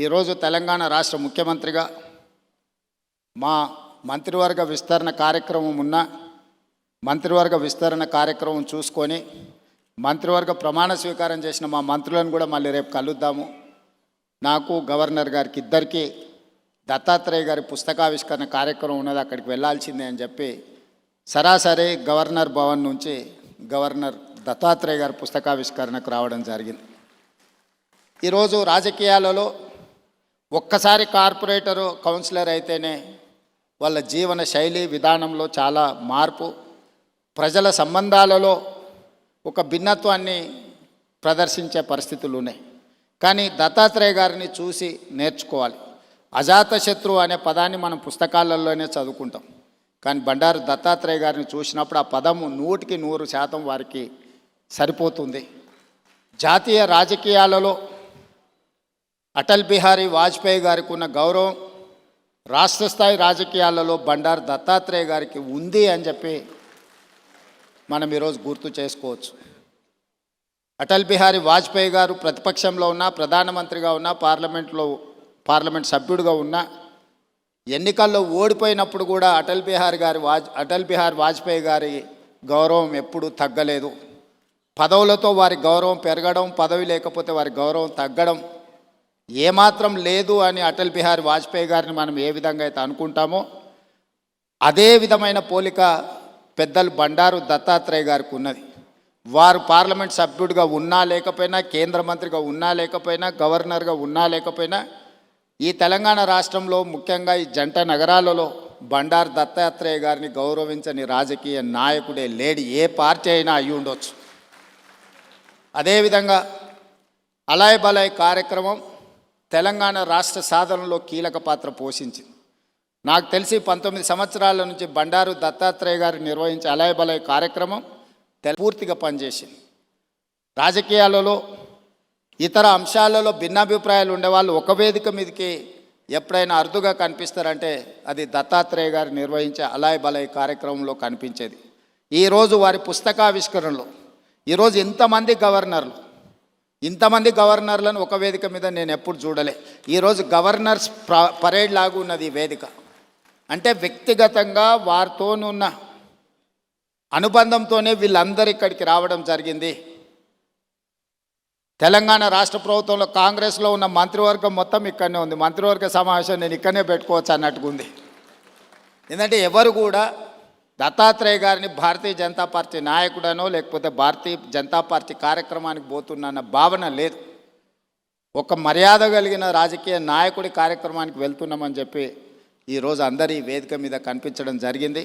ఈరోజు తెలంగాణ రాష్ట్ర ముఖ్యమంత్రిగా మా మంత్రివర్గ విస్తరణ కార్యక్రమం చూసుకొని మంత్రివర్గ ప్రమాణ స్వీకారం చేసిన మా మంత్రులను కూడా మళ్ళీ రేపు కలుద్దాము. నాకు గవర్నర్ గారికి ఇద్దరికి దత్తాత్రేయ గారి పుస్తకావిష్కరణ కార్యక్రమం ఉన్నది, అక్కడికి వెళ్ళాల్సిందే అని చెప్పి సరాసరి గవర్నర్ భవన్ నుంచి గవర్నర్ దత్తాత్రేయ గారి పుస్తకావిష్కరణకు రావడం జరిగింది. ఈరోజు రాజకీయాలలో ఒక్కసారి కార్పొరేటరు కౌన్సిలర్ అయితేనే వాళ్ళ జీవన శైలి విధానంలో చాలా మార్పు, ప్రజల సంబంధాలలో ఒక భిన్నత్వాన్ని ప్రదర్శించే పరిస్థితులు ఉన్నాయి. కానీ దత్తాత్రేయ గారిని చూసి నేర్చుకోవాలి. అజాతశత్రువు అనే పదాన్ని మనం పుస్తకాలలోనే చదువుకుంటాం, కానీ బండారు దత్తాత్రేయ గారిని చూసినప్పుడు ఆ పదము 100% వారికి సరిపోతుంది. జాతీయ రాజకీయాలలో అటల్ బిహారీ వాజ్పేయి గారికి ఉన్న గౌరవం రాష్ట్ర స్థాయి రాజకీయాలలో బండారు దత్తాత్రేయ గారికి ఉంది అని చెప్పి మనం ఈరోజు గుర్తు చేసుకోవచ్చు. అటల్ బిహారీ వాజ్పేయి గారు ప్రతిపక్షంలో ఉన్న, ప్రధానమంత్రిగా ఉన్న, పార్లమెంట్ సభ్యుడిగా ఉన్న, ఎన్నికల్లో ఓడిపోయినప్పుడు కూడా అటల్ బిహారీ వాజ్పేయి గారి గౌరవం ఎప్పుడూ తగ్గలేదు. పదవులతో వారి గౌరవం పెరగడం, పదవి లేకపోతే వారి గౌరవం తగ్గడం ఏమాత్రం లేదు అని అటల్ బిహారీ వాజ్పేయి గారిని మనం ఏ విధంగా అయితే అనుకుంటామో అదే విధమైన పోలిక పెద్దలు బండారు దత్తాత్రేయ గారికి ఉన్నది. వారు పార్లమెంట్ సభ్యుడిగా ఉన్నా లేకపోయినా, కేంద్ర మంత్రిగా ఉన్నా లేకపోయినా, గవర్నర్గా ఉన్నా లేకపోయినా, ఈ తెలంగాణ రాష్ట్రంలో ముఖ్యంగా ఈ జంట నగరాలలో బండారు దత్తాత్రేయ గారిని గౌరవించని రాజకీయ నాయకుడే లేడు, ఏ పార్టీ అయినా అయి ఉండొచ్చు. అదేవిధంగా అలాయ్ బలాయ్ కార్యక్రమం తెలంగాణ రాష్ట్ర సాధనలో కీలక పాత్ర పోషించింది. నాకు తెలిసి 19 సంవత్సరాల నుంచి బండారు దత్తాత్రేయ గారు నిర్వహించే అలాయ్ బలాయ్ కార్యక్రమం పూర్తిగా పనిచేసింది. రాజకీయాలలో ఇతర అంశాలలో భిన్నాభిప్రాయాలు ఉండేవాళ్ళు ఒక వేదిక మీదకి ఎప్పుడైనా అరుదుగా కనిపిస్తారంటే అది దత్తాత్రేయ గారు నిర్వహించే అలాయ్ బలాయ్ కార్యక్రమంలో కనిపించేది. ఈరోజు వారి పుస్తకావిష్కరణలో ఈరోజు ఇంతమంది గవర్నర్లను ఒక వేదిక మీద నేను ఎప్పుడు చూడలే. ఈరోజు గవర్నర్స్ పరేడ్ లాగా ఉన్నది ఈ వేదిక. అంటే వ్యక్తిగతంగా వారితోనున్న అనుబంధంతోనే వీళ్ళందరూ ఇక్కడికి రావడం జరిగింది. తెలంగాణ రాష్ట్ర ప్రభుత్వంలో కాంగ్రెస్లో ఉన్న మంత్రివర్గం మొత్తం ఇక్కడనే ఉంది. మంత్రివర్గ సమావేశం నేను ఇక్కడనే పెట్టుకోవచ్చు అన్నట్టుగా ఉంది. ఎందుకంటే ఎవరు కూడా దత్తాత్రేయ గారిని భారతీయ జనతా పార్టీ నాయకుడనో లేకపోతే భారతీయ జనతా పార్టీ కార్యక్రమానికి పోతున్న భావన లేదు. ఒక మర్యాద కలిగిన రాజకీయ నాయకుడి కార్యక్రమానికి వెళ్తున్నామని చెప్పి ఈరోజు అందరి వేదిక మీద కనిపించడం జరిగింది.